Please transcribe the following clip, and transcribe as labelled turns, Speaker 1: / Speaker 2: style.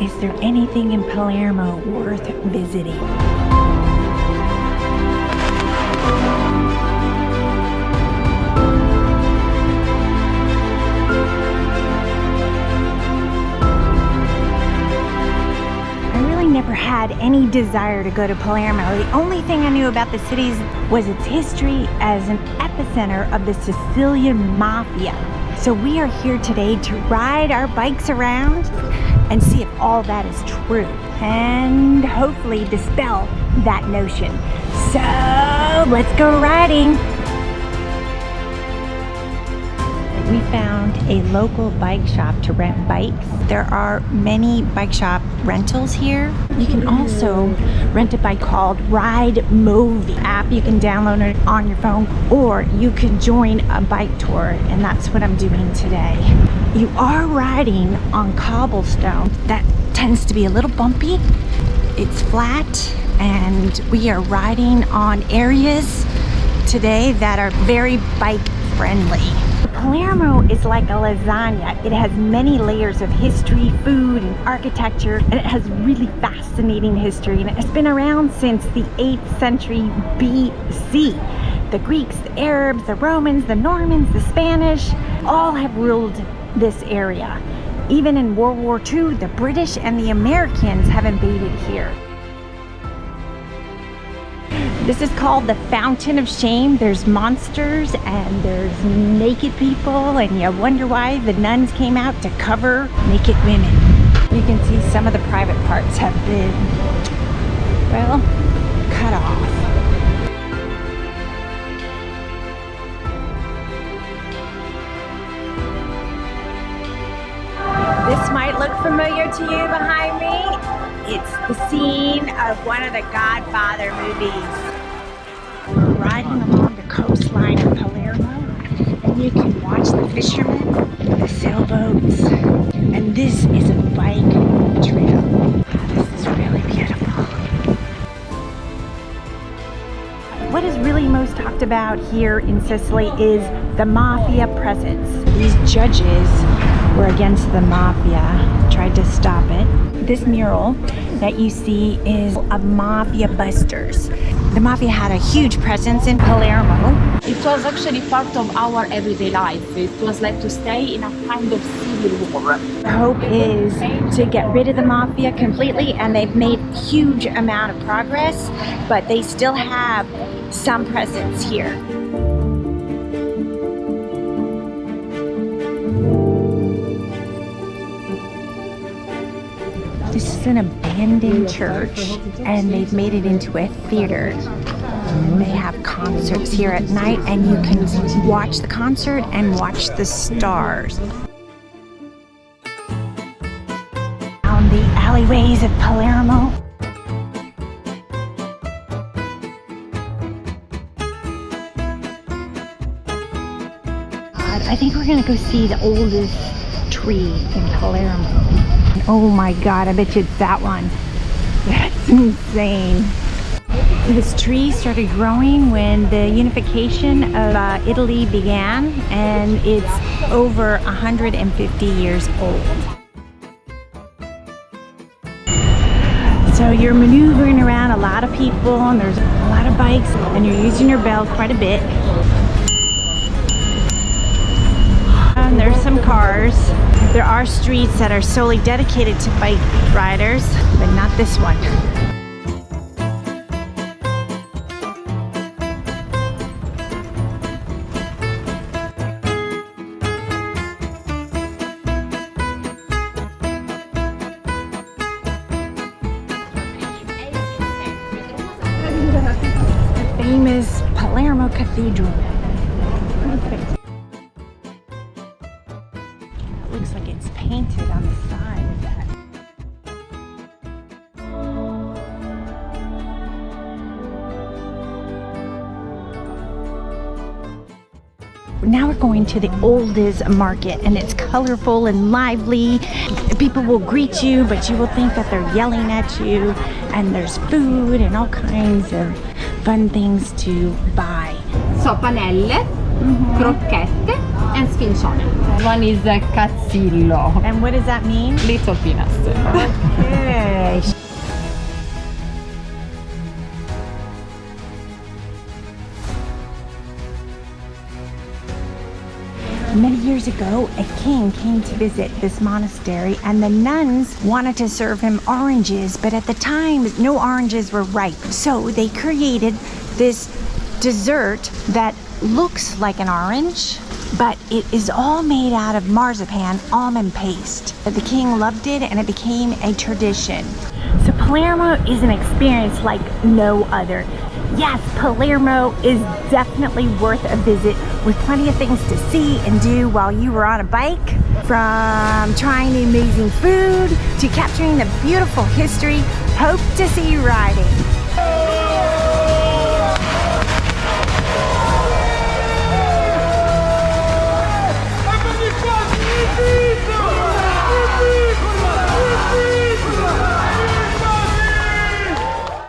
Speaker 1: Is there anything in Palermo worth visiting? Never had any desire to go to Palermo. The only thing I knew about the city was its history as an epicenter of the Sicilian mafia. So we are here today to ride our bikes around and see if all that is true and hopefully dispel that notion. So let's go riding. We found a local bike shop to rent bikes. There are many bike shop rentals here. You can also rent a bike called Ride Movi app. You can download it on your phone, or you can join a bike tour, and that's what I'm doing today. You are riding on cobblestone. That tends to be a little bumpy. It's flat, and we are riding on areas today that are very bike friendly. Palermo is like a lasagna. It has many layers of history, food, and architecture, and it has really fascinating history, and it's been around since the 8th century BC. The Greeks, the Arabs, the Romans, the Normans, the Spanish, all have ruled this area. Even in World War II, the British and the Americans have invaded here. This is called the Fountain of Shame. There's monsters and there's naked people, and you wonder why the nuns came out to cover naked women. You can see some of the private parts have been, well, cut off. This might look familiar to you behind me. It's the scene of one of the Godfather movies. We're riding along the coastline of Palermo, and you can watch the fishermen, the sailboats, and this is a bike trail. This is really beautiful. What is really most talked about here in Sicily is the mafia presence. These judges were against the mafia, tried to stop it. This mural that you see is of mafia busters. The mafia had a huge presence in Palermo.
Speaker 2: It was actually part of our everyday life. It was like to stay in a kind of civil war.
Speaker 1: The hope is to get rid of the mafia completely, and they've made a huge amount of progress, but they still have some presence here. This is an abandoned church, and they've made it into a theater. They have concerts here at night, and you can watch the concert and watch the stars. Down the alleyways of Palermo. I think we're gonna go see the oldest tree in Palermo. Oh my God, I bet you it's that one. That's insane. This tree started growing when the unification of Italy began, and it's over 150 years old. So you're maneuvering around a lot of people, and there's a lot of bikes, and you're using your belt quite a bit. And there's some cars. There are streets that are solely dedicated to bike riders, but not this one. The famous Palermo Cathedral. Perfect. Looks like it's painted on the side of that. Now we're going to the oldest market, and it's colorful and lively. People will greet you, but you will think that they're yelling at you, and there's food and all kinds of fun things to buy.
Speaker 2: So panelle, crocchette, and sfincione. One is a cazzillo.
Speaker 1: And what does that mean?
Speaker 2: Little peanuts.
Speaker 1: years ago, a king came to visit this monastery, and the nuns wanted to serve him oranges, but at the time, no oranges were ripe. So they created this dessert that looks like an orange, but it is all made out of marzipan almond paste. The king loved it, and it became a tradition. So Palermo is an experience like no other. Yes, Palermo is definitely worth a visit, with plenty of things to see and do while you were on a bike, from trying the amazing food to capturing the beautiful history. Hope to see you riding.